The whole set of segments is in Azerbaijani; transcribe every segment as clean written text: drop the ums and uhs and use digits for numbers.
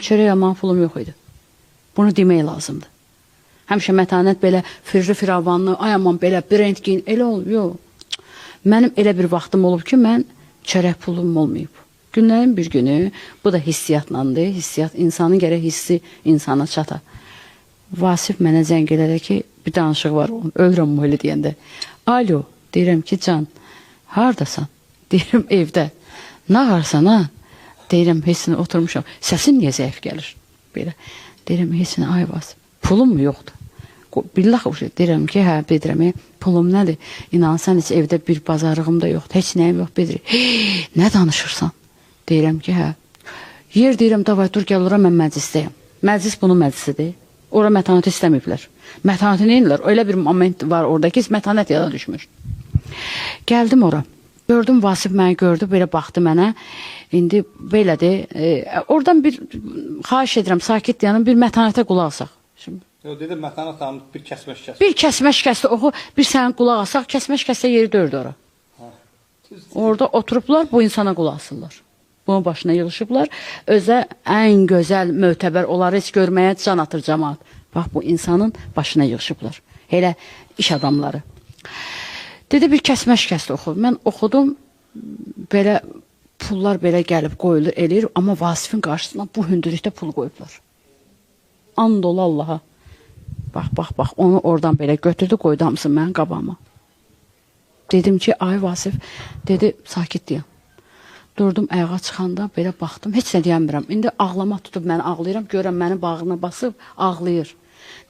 çörək almağa pulum yox idi. Bunu demək lazımdır. Həmişə mətanət belə firri firavanlı, ay aman belə brend giyin, elə olub, yox. Mənim elə bir vaxtım olub ki, mən çörək pulum olmayıb. Günlərin bir günü, bu da hissiyatlandı, hissiyat, insanın gərək hissi insana çata. Vasif mənə zəng elədi ki, bir danışıq var, ölürəm o elə deyəndə. Alo, deyirəm ki, can, haradasan? Deyirəm, evdə. Nə varsan, ha? Deyirəm, hissini oturmuşam. Səsin niyə zəif gəlir? Belə. Deyirəm, hissini, ay Vasif, pulum mu yoxdur? Billah o şey, deyirəm ki, hə, Bedrəm, pulum nədir? İnansan, heç evdə bir bazarlığım da yoxdur, heç nəyim yox, Bedri. Nə danışırsan? Deyirəm ki, hə. Yer deyirəm, davay, dur, gəl, ora mən məclisdəyəm. Məclis bunun məclisidir. Ora mətanət istəməyiblər. Mətanəti neyinlər? Öyle bir moment var orada ki, mətanət yada düşmüş. Gəldim ora. Gördüm, Vasif məni gördü, belə baxdı mənə. İndi belədir. Oradan bir, xahiş edirəm, sakit dayanım, bir mətanətə qulaq asaq. Yox, dedim, Mətanət xanım bir kəsmə şikəst. Bir kəsmə şikəsti oxu, bir sənin qulaq asaq, kəsmə şikəstə yeri dördü ora. Orada oturublar, bu insana qulaq asırlar. Bunun başına yığışıblar. Özə ən gözəl, mötəbər, onları heç görməyə can atır cəmaat. Bax, bu insanın başına yığışıblar. Elə iş adamları. Dedi, bir kəsmə şikəsti oxu. Mən oxudum, belə pullar belə gəlib qoyulur, eləyir. Amma Vasifin qarşısına bu hündürlükdə pul qoyublar. And ol Allaha. Bax, onu oradan belə götürdü, qoydu hamısını mənim qabağıma. Dedim ki, ay Vasif, dedi, sakit deyəm. Durdum, ayağa çıxanda belə baxdım, heç nə deyəmirəm. İndi ağlama tutub mən ağlayıram, görəm məni bağrına basıb, ağlayır.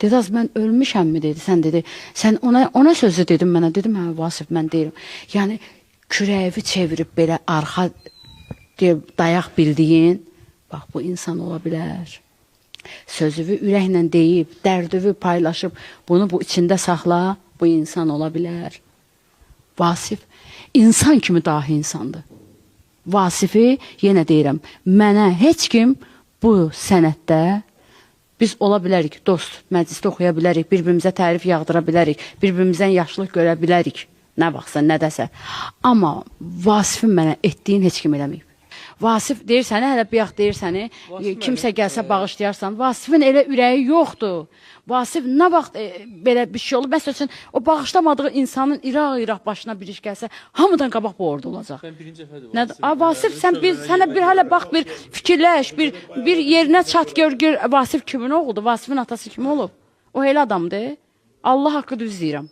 Dedi, az mən ölmüşəmmi, dedi, sən dedi, sən ona sözü dedim mənə, dedim, hə, Vasif, mən deyirəm. Yəni, kürəyi çevirib belə arxa dayaq bildiyin, bax, bu insan ola bilər. Sözüvü ürəklə deyib, dərdüvü paylaşıb, bunu bu içində saxla, bu insan ola bilər. Vasif, insan kimi dahi insandır. Vasifi, yenə deyirəm, mənə heç kim bu sənətdə biz ola bilərik, dost, məclisdə oxuya bilərik, bir-birimizə tərif yağdıra bilərik, bir-birimizdən yaşlıq görə bilərik, nə baxsan, nə dəsə. Amma Vasifin mənə etdiyin heç kim eləməyib. Vasif deyir səni, hələ bir yaxd deyir səni, kimsə gəlsə bağışlayarsan, Vasifin elə ürəyi yoxdur. Vasif nə vaxt belə bir şey olur, məsəl üçün, o bağışlamadığı insanın İraq başına bir iş gəlsə, hamıdan qabaq bu orada olacaq. Ben birinci efendim. Vasif, sənə bir hələ bax, bir fikirləş, bir yerinə çat gör, Vasif kimin oğludur, Vasifin atası kim olub? O elə adamdır. Allah haqqı düz deyirəm.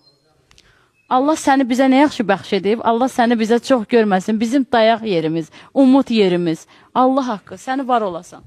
Allah səni bizə nə yaxşı bəxş edib, Allah səni bizə çox görməsin, bizim dayaq yerimiz, umut yerimiz, Allah haqqı, səni var olasan.